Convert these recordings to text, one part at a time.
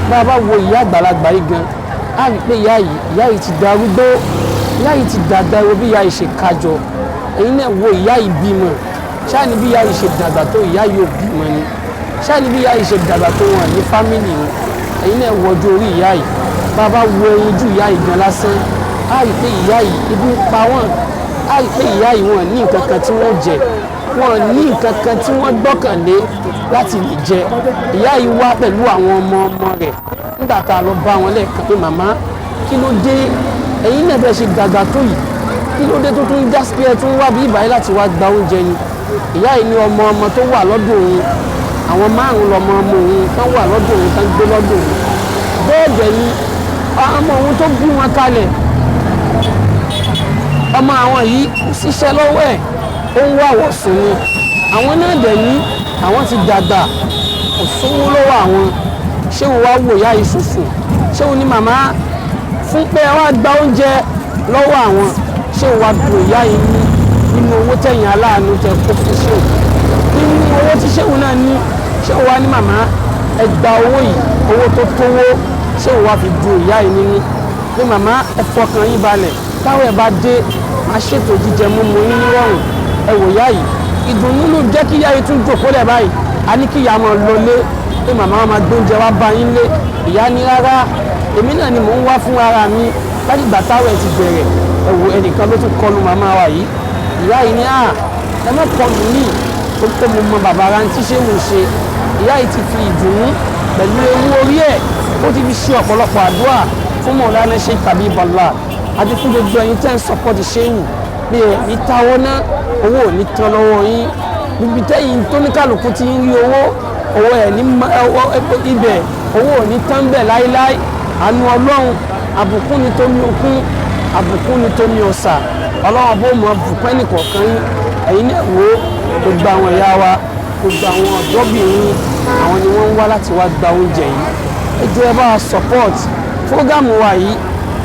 bàbá wo ìyá àgbàlagbà yìí gan á rí pé ìyá yìí ti darúgbó, ìyá yìí ti dàgbà wo bí ìyá yìí ṣe kájọ. Ẹ̀yin náà wo ìyá yìí bímọ, ṣáà ní bí ìyá yìí ṣe dàgbà tó ìyá yìí ò bímọ ni, ṣáà ní bí ìyá yìí ṣe dàgbà tó wọn ní fámìlì ni. Ẹ̀yin náà wo ọjọ́ orí ìyá yìí, bàbá wo ẹyin ju ìyá yìí gan lásán á rí pé ìyá yìí ibi ń pa wọ́n, á rí pé ìyá yìí wọn ní nǹkan kan tí wọ́n jẹ, wọn ní nǹkan kan tí wọ́n gbọ́kànlé láti lè jẹ. Ìyá yìí wá pẹ̀lú àwọn ọmọ rẹ̀ nígbà tá a lọ bá wọn lẹ́ẹ̀kan pé màmá kí ló dé ẹ̀yin náà bẹ́ẹ̀ ṣe dàgbà tó yìí, kí ló dé tó tún já sí ẹ tún wá bí ìbáyé láti wá gba oúnjẹ ni. Ìyá yìí ní ọmọ tó wà lọ́dọ̀ òun, àwọn 5 lọmọ òun tán wà lọ́dọ̀ òun tán gbé lọ́dọ̀ òun. Bẹ́ẹ̀ dẹ̀ ni ọmọ òun tó bí wọn kalẹ̀, ọmọ àwọn yìí ṣiṣẹ́ lọ́wọ́ ẹ̀ ó ń wá wọ̀sùn ni. Àwọn náà dẹ̀ ní àwọn ti dàgbà kò sówó lọ́wọ́ àwọn. Ṣé wo wá wò ìyá yìí ṣùṣù? Ṣé wo ní màmá fún pé ẹ wá gba oúnjẹ lọ́wọ́ àwọn? Ṣé wo wá dùn ìyá yìí nínú owó tẹ̀yìn aláàánú tẹ kó fún ṣé o? Nínú owó tí ṣé wo náà ní, ṣé wo wá ní màmá ẹ gba owó yìí, owó tó tówó, ṣé wo wá fi dùn ìyá yìí nínú? Pé màmá ẹ fọkàn yín balẹ̀, táwọn ẹ bá dé máa ṣètò jíjẹ mímu yín nírọ̀rùn. Ẹ wò ìyá yìí, ìdùnnú ló jẹ́ kí ìyá yìí tún jókòó lẹ̀ báyìí. A ní kí ìyá máa lọlé pé màmá máa gbóúnjẹ wá bá yín lé. Ìyá ní rárá, èmi náà ni mò ń wá fún ara mi láti ìgbà táwọn ẹ ti bẹ̀rẹ̀. Ẹ wò ẹnìkan ló tún kọlu màmá wa yìí. Ìyá yìí ní ẹ má kọlu mí, ó pé mo mọ bàbá ara tí ṣé wò ṣe. Ìyá yìí ti fi ìdùnnú pẹ̀lú ewu orí ẹ̀, ó ti fi ṣe ọ̀pọ̀lọpọ̀ àdúrà fún Mọ̀lánà Sheikh Habibullah àti fún gbogbo ẹ̀yin tẹ́ ń sọpọ́tì ṣéwù bí ẹ̀ ní táwọ́ ná owó ò ní tán lọ́wọ́ yín. Níbi tẹ́yìn tó ní kálukú ti ń rí owó ẹ̀ ní ibẹ̀ owó ò ní tán bẹ̀ láíláí. Àánú Ọlọ́run, àbùkún ni tó ní okun, àbùkún ni tó ní ọ̀sà. Ọlọ́run bó mọ bùkún ẹnì kọ̀ọ̀kan yín. Ẹ̀yin náà wò ó, gbogbo àwọn ìyá wa, gbogbo àwọn ọ̀dọ́bìnrin, àwọn ni wọ́n ń wá láti wá gba oúnjẹ yìí. Ẹ jọ̀ọ́ ẹ bá wa support fúrógámù wa yìí.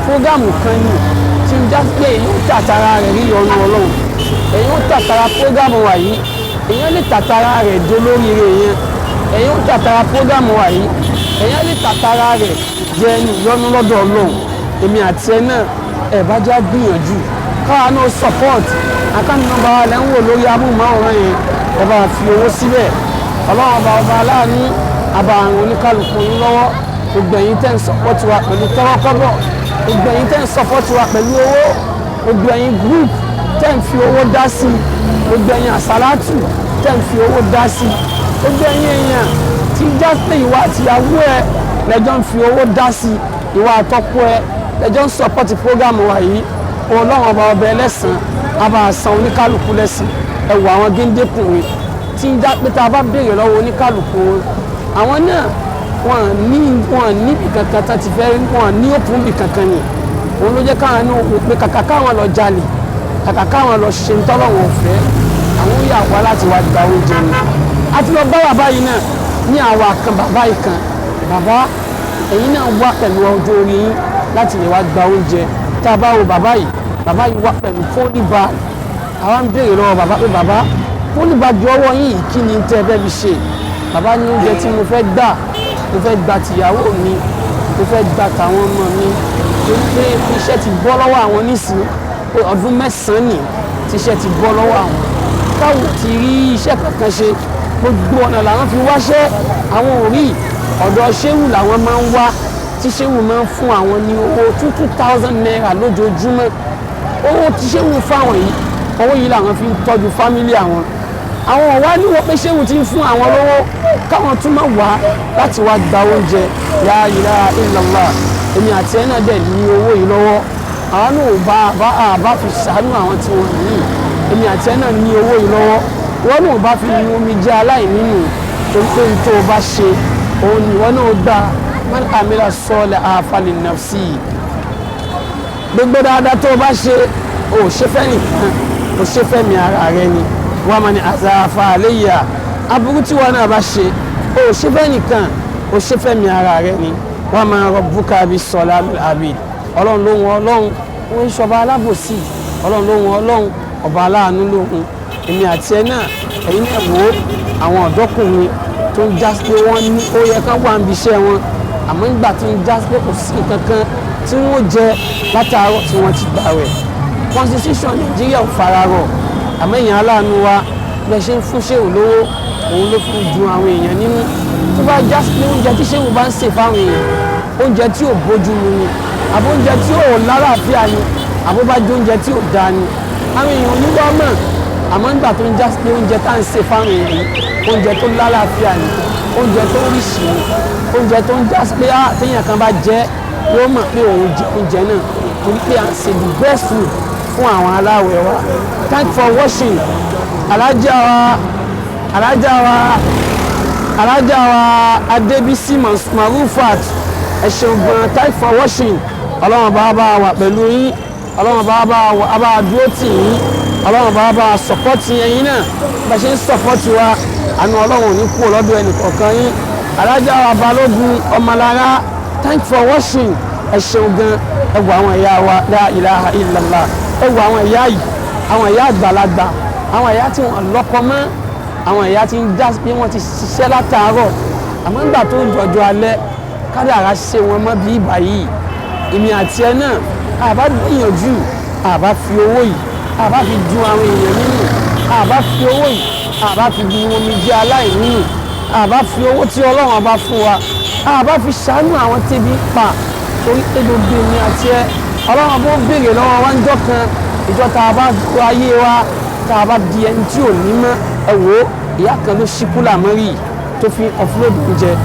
Fúrógámù kan ní tí ń já pé èyí ń tàtàrà rẹ̀ rí ọ̀nà Ọlọ́run. Èyí ń tàtàrà fúrógámù wa yìí, èyàn lè tàtàrà rẹ̀ dolóríire yẹn. Èyí ń tàtàrà fúrógámù wa yìí, èyàn lè tàtàrà rẹ̀ jẹ́ ẹni ìyọ́nú lọ́dọ̀ Ọlọ́run. Èmi àti ẹ náà ẹ̀ bá já gbìyànjú káwa náà support. Àkáǹtì nọ́mbà wa lẹ́ ń wò lórí amóhùnmáwòrán yẹn, ẹ bá fi owó síbẹ̀. Ọlọ́run ọba aláàánú àbá àwọn oníkálukú yín lọ́wọ́. Gbogbo ẹ̀yin tẹ́ ń support wa pẹ̀lú tọ́wọ́kọ́bọ̀, gbogbo ẹ̀yin tẹ́ ń support wa pẹ̀lú owó, gbogbo ẹ̀yin group tẹ́ ń fi owó dá sí, gbogbo ẹ̀yin àsálátù tẹ́ ń fi owó dá sí, gbogbo ẹ̀yin èèyàn tí já pé ìwà àtìyàwó ẹ lẹ́jọ́ ń fi owó dá sí, ìwà àtọ́kọ ẹ lẹ́jọ́ ń support program wa yìí. Ọlọ́run ọba ọbẹ̀ ẹlẹ́sàn àbá àsan oníkálukú lẹ́sìn. Ẹ wò àwọn géńdékùnrin tí ń já pé tá a bá béèrè lọ́wọ́ oníkálukú àwọn náà wọn ní ibì kankan tá ti fẹ́ wọn ní òpin ibì kankan ni. Òun ló jẹ́ káwọn náà wò pé kàkà káwọn lọ jalè, kàkà káwọn lọ ṣe ntọ́lọ́wọ̀n ọ̀fẹ́, àwọn yà wá láti wá gba oúnjẹ ni. A ti lọ bá bàbá yìí náà ní àwa kan bàbá yìí kan, bàbá ẹ̀yin náà wá pẹ̀lú ọjọ́ orí yín láti lè wá gba oúnjẹ. Tá a bá wo bàbá yìí wá pẹ̀lú fóònù bá àwa ń béèrè lọ́wọ́ bàbá pé bàbá fóònù bá ju ọwọ́ yín kí ni tẹ́ ẹ fẹ́ fi ṣe? Bàbá ní oúnjẹ tí mo fẹ́ gbà, mo fẹ́ gba tìyàwó mi, mo fẹ́ gba tàwọn ọmọ mi, torí pé iṣẹ́ ti bọ́ lọ́wọ́ àwọn nísìnyí pé ọdún 9 ni tíṣẹ́ ti bọ́ lọ́wọ́ àwọn. Káwọn ti rí iṣẹ́ kankan ṣe, gbogbo ọ̀nà làwọn fi wáṣẹ́, àwọn ò rí. Ọ̀dọ̀ ṣéwù làwọn máa ń wá, tí ṣéwù máa ń fún àwọn ní owó 2,000 naira lójoojúmọ́. Owó tí ṣéwù fáwọn yìí, owó yìí làwọn fi ń tọ́jú fámílì àwọn. Àwọn ọ̀wá ní wọ́n pé ṣéwù ti ń fún àwọn lówó, káwọn tún máa wá láti wá gba oúnjẹ. La ilaha illallah. Èmi àti ẹ̀ náà dẹ̀ ní owó yìí lọ́wọ́. Àwọn náà bá fi ṣàánú àwọn tí wọ́n ní. Èmi àti ẹ̀ náà ní owó yìí lọ́wọ́. Wọ́n náà bá fi omi jẹ́ aláìní nù, torí pé tó o bá ṣe òun ni wọ́n náà gbà. Man amila solihan falinafsi. Gbogbo dáadáa tó o bá ṣe, o ṣe fẹ́ nìkan, o ṣe fẹ́ mi ara rẹ ni. Wa man asaa fa alayya. Aburú tí wọ́n náà bá ṣe, o ṣe fẹ́ nìkan, o ṣe fẹ́ mi ara rẹ ni. Wa ma rabbuka bis-salamil abid. Ọlọ́run ló wọn Ọlọ́run, wọ́n ń ṣọba alábòsí. Ọlọ́run ló wọn Ọlọ́run, ọba aláàánú lóhun. Èmi àti ẹ náà, ẹ̀yin náà wò ó àwọn ọ̀dọ́kùnrin tó ń já pé wọ́n ní ó yẹ ká wà níbi iṣẹ́ wọn, àmọ́ nígbà tí ń já pé kò sí kankan tí wọ́n jẹ látàárọ̀ tí wọ́n ti gbà rẹ̀ constitution Nàìjíríà ò fararọ̀ àmọ́ èèyàn aláàánú wa bẹ́ẹ̀ ṣe ń fún ṣéwù lówó òun ló fi dùn àwọn èèyàn nínú tó bá já pé oúnjẹ tí ṣéwù bá ń sè fáwọn èèyàn oúnjẹ tí ò bójú mu ni àbó oúnjẹ tí ò lálàáfíà ni àbó bá jẹ oúnjẹ tí ò dáa ni àwọn èèyàn oníwà mọ̀ àmọ́ nígbà tó ń já pé oúnjẹ tá à ń sè fáwọn èèyàn oúnjẹ tó lálàáfíà ni oúnjẹ tó ríṣì ni oúnjẹ tó ń já pé téèyàn kan bá jẹ yóò mọ̀ pé òun jẹ oúnjẹ náà torí pé à ń ṣe the best food fún àwọn aláwẹ̀ wa thank for watching alájà wa Adébísí Marufat ẹ ṣeun gan thank for watching ọlọ́run bá wà pẹ̀lú yín ọlọ́run bá dúró tì yín ọlọ́run bá sọ̀pọ́tì ẹ̀yin náà bá ṣe ń sọ̀pọ́tì wa àánú ọlọ́run ò ní kú lọ́dọ̀ ẹnì kọ̀ọ̀kan yín alájà wa Balógun Ọmọlára thank for watching ẹ ṣeun gan ẹ wo àwọn ìyá wa la ilaha illallah ẹ wo àwọn ìyá yìí àwọn ìyá àgbàlagbà àwọn ìyá tí wọ́n lọ́kọ mọ́ àwọn ìyá tí ń já pé wọ́n ti ṣiṣẹ́ látàárọ̀ àmọ́ nígbà tó ń jọjọ alẹ́ kádàrá ṣe wọn mọ́ bí ìbà yìí èmi àti ẹ náà àbá gbìyànjú àbá fi owó yìí àbá fi dùn àwọn èèyàn nínú àbá fi owó yìí àbá fi dùn omi jẹ́ aláìní nínú àbá fi owó tí Ọlọ́run ọba fún wa àbá fi ṣàánú àwọn tẹ́bí pa torí pé gbogbo èmi àti ẹ Ọlọ́run bó béèrè lọ́wọ́ wa ń jọ́ kan ìjọ tá a bá gbọ́ ayé wa tá a bá di ẹni tí ò ní mọ́ ẹ wò ó ìyá kan ló ṣí kúlà mọ́rì tó fi ọ̀fúlódù jẹ